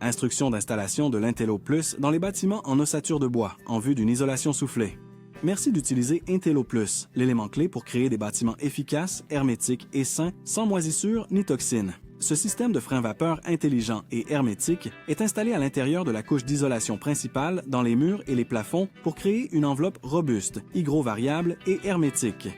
Instruction d'installation de l'Intello Plus dans les bâtiments en ossature de bois en vue d'une isolation soufflée. Merci d'utiliser Intello Plus, l'élément clé pour créer des bâtiments efficaces, hermétiques et sains, sans moisissures ni toxines. Ce système de frein vapeur intelligent et hermétique est installé à l'intérieur de la couche d'isolation principale dans les murs et les plafonds pour créer une enveloppe robuste, hygro-variable et hermétique.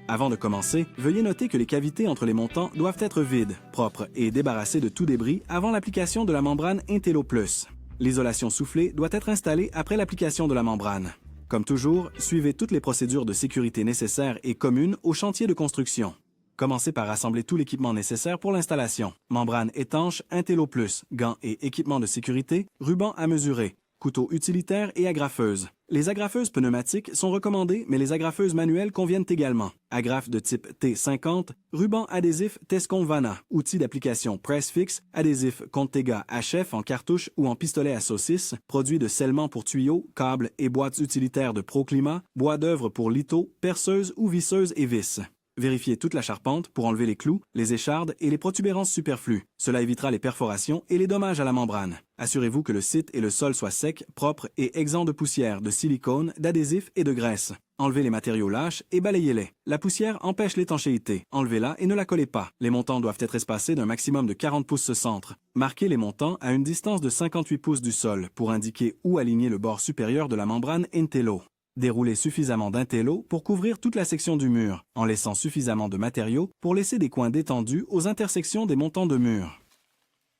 Avant de commencer, veuillez noter que les cavités entre les montants doivent être vides, propres et débarrassées de tout débris avant l'application de la membrane Intello Plus. L'isolation soufflée doit être installée après l'application de la membrane. Comme toujours, suivez toutes les procédures de sécurité nécessaires et communes au chantier de construction. Commencez par rassembler tout l'équipement nécessaire pour l'installation. Membrane étanche, Intello Plus, gants et équipements de sécurité, ruban à mesurer, couteaux utilitaires et agrafeuses. Les agrafeuses pneumatiques sont recommandées, mais les agrafeuses manuelles conviennent également. Agrafes de type T50, ruban adhésif Tescon-Vana, outils d'application Press-Fix, adhésif Contega HF en cartouche ou en pistolet à saucisse, produits de scellement pour tuyaux, câbles et boîtes utilitaires de Proclimat, bois d'œuvre pour litho, perceuses ou visseuses et vis. Vérifiez toute la charpente pour enlever les clous, les échardes et les protubérances superflues. Cela évitera les perforations et les dommages à la membrane. Assurez-vous que le site et le sol soient secs, propres et exempts de poussière, de silicone, d'adhésif et de graisse. Enlevez les matériaux lâches et balayez-les. La poussière empêche l'étanchéité. Enlevez-la et ne la collez pas. Les montants doivent être espacés d'un maximum de 40 pouces ce centre. Marquez les montants à une distance de 58 pouces du sol pour indiquer où aligner le bord supérieur de la membrane Intello. Déroulez suffisamment d'Intello pour couvrir toute la section du mur, en laissant suffisamment de matériaux pour laisser des coins détendus aux intersections des montants de mur.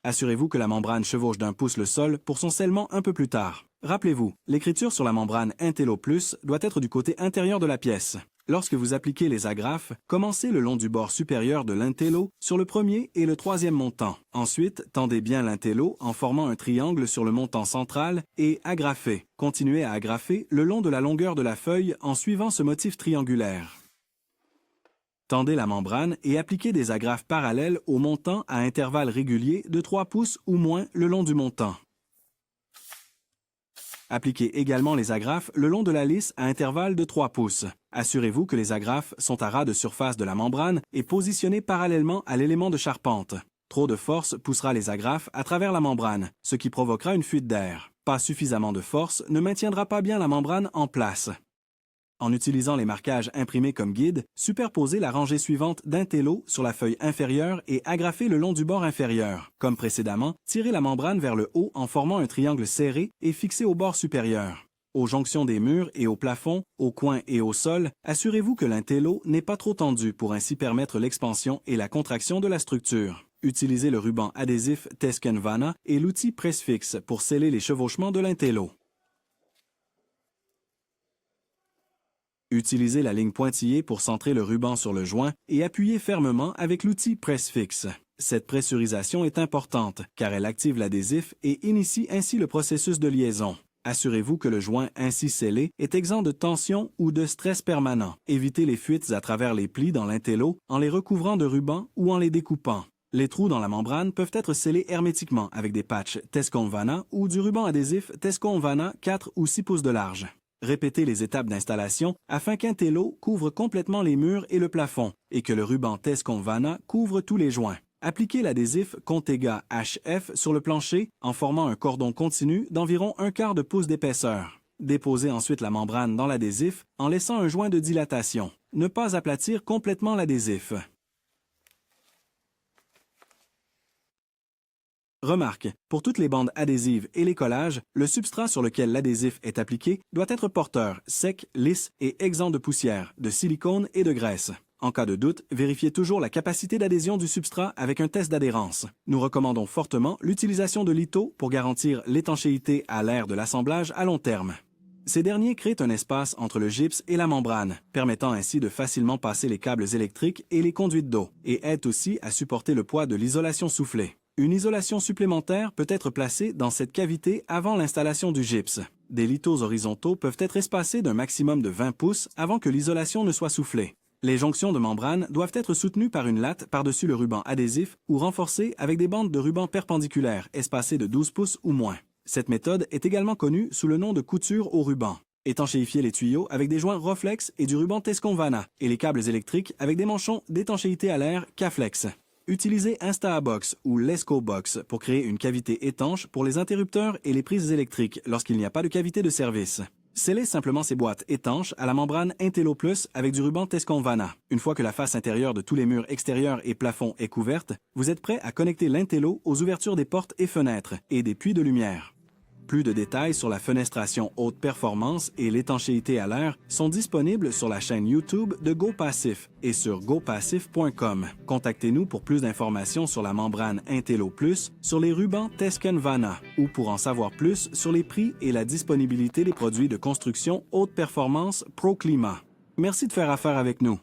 Assurez-vous que la membrane chevauche d'1 pouce le sol pour son scellement un peu plus tard. Rappelez-vous, l'écriture sur la membrane Intello Plus doit être du côté intérieur de la pièce. Lorsque vous appliquez les agrafes, commencez le long du bord supérieur de l'Intello sur le premier et le troisième montant. Ensuite, tendez bien l'Intello en formant un triangle sur le montant central et agrafez. Continuez à agrafer le long de la longueur de la feuille en suivant ce motif triangulaire. Tendez la membrane et appliquez des agrafes parallèles au montant à intervalles réguliers de 3 pouces ou moins le long du montant. Appliquez également les agrafes le long de la lisse à intervalles de 3 pouces. Assurez-vous que les agrafes sont à ras de surface de la membrane et positionnées parallèlement à l'élément de charpente. Trop de force poussera les agrafes à travers la membrane, ce qui provoquera une fuite d'air. Pas suffisamment de force ne maintiendra pas bien la membrane en place. En utilisant les marquages imprimés comme guide, superposez la rangée suivante d'Intello sur la feuille inférieure et agrafez le long du bord inférieur. Comme précédemment, tirez la membrane vers le haut en formant un triangle serré et fixé au bord supérieur. Aux jonctions des murs et au plafond, aux coins et au sol, assurez-vous que l'Intello n'est pas trop tendu pour ainsi permettre l'expansion et la contraction de la structure. Utilisez le ruban adhésif Tescon-Vana et l'outil Press-Fix pour sceller les chevauchements de l'Intello. Utilisez la ligne pointillée pour centrer le ruban sur le joint et appuyez fermement avec l'outil Press-Fix. Cette pressurisation est importante car elle active l'adhésif et initie ainsi le processus de liaison. Assurez-vous que le joint ainsi scellé est exempt de tension ou de stress permanent. Évitez les fuites à travers les plis dans l'Intello en les recouvrant de ruban ou en les découpant. Les trous dans la membrane peuvent être scellés hermétiquement avec des patchs Tescon-Vana ou du ruban adhésif Tescon-Vana 4 ou 6 pouces de large. Répétez les étapes d'installation afin qu'Intello couvre complètement les murs et le plafond et que le ruban Tescon-Vana couvre tous les joints. Appliquez l'adhésif Contega HF sur le plancher en formant un cordon continu d'environ 1/4 de pouce d'épaisseur. Déposez ensuite la membrane dans l'adhésif en laissant un joint de dilatation. Ne pas aplatir complètement l'adhésif. Remarque, pour toutes les bandes adhésives et les collages, le substrat sur lequel l'adhésif est appliqué doit être porteur, sec, lisse et exempt de poussière, de silicone et de graisse. En cas de doute, vérifiez toujours la capacité d'adhésion du substrat avec un test d'adhérence. Nous recommandons fortement l'utilisation de litho pour garantir l'étanchéité à l'air de l'assemblage à long terme. Ces derniers créent un espace entre le gypse et la membrane, permettant ainsi de facilement passer les câbles électriques et les conduites d'eau, et aident aussi à supporter le poids de l'isolation soufflée. Une isolation supplémentaire peut être placée dans cette cavité avant l'installation du gypse. Des lithos horizontaux peuvent être espacés d'un maximum de 20 pouces avant que l'isolation ne soit soufflée. Les jonctions de membrane doivent être soutenues par une latte par-dessus le ruban adhésif ou renforcées avec des bandes de ruban perpendiculaires espacées de 12 pouces ou moins. Cette méthode est également connue sous le nom de couture au ruban. Étanchéifiez les tuyaux avec des joints Roflex et du ruban Tescon-Vana et les câbles électriques avec des manchons d'étanchéité à l'air K-Flex. Utilisez InstaBox ou LescoBox pour créer une cavité étanche pour les interrupteurs et les prises électriques lorsqu'il n'y a pas de cavité de service. Scellez simplement ces boîtes étanches à la membrane Intello Plus avec du ruban Tesconvana. Une fois que la face intérieure de tous les murs extérieurs et plafonds est couverte, vous êtes prêt à connecter l'Intello aux ouvertures des portes et fenêtres et des puits de lumière. Plus de détails sur la fenestration haute performance et l'étanchéité à l'air sont disponibles sur la chaîne YouTube de GoPassif et sur gopassif.com. Contactez-nous pour plus d'informations sur la membrane Intello Plus, sur les rubans Tesconvana ou pour en savoir plus sur les prix et la disponibilité des produits de construction haute performance ProClimat. Merci de faire affaire avec nous.